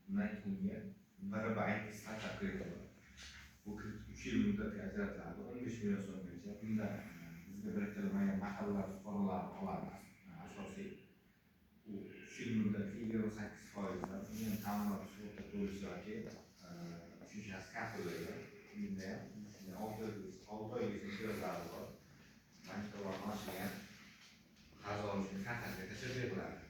Bundan keyingi Mirabayt startup krediti bor. Bu kredit 3 yil muddatga ajratiladi. 15 million so'mgacha. Bunda bizga biriktirilmagan mahallalar fuqarolari olamiz. Asosiy u 3 yil muddatga 28%dan undan ta'minot sug'urta polisi yoki uchinchi shaxs kafillaydi. Bunda ham 6 oygacha imtiyozlari bor. Bankalardan oshgan qarz olishni kartaga tashlab beriladi.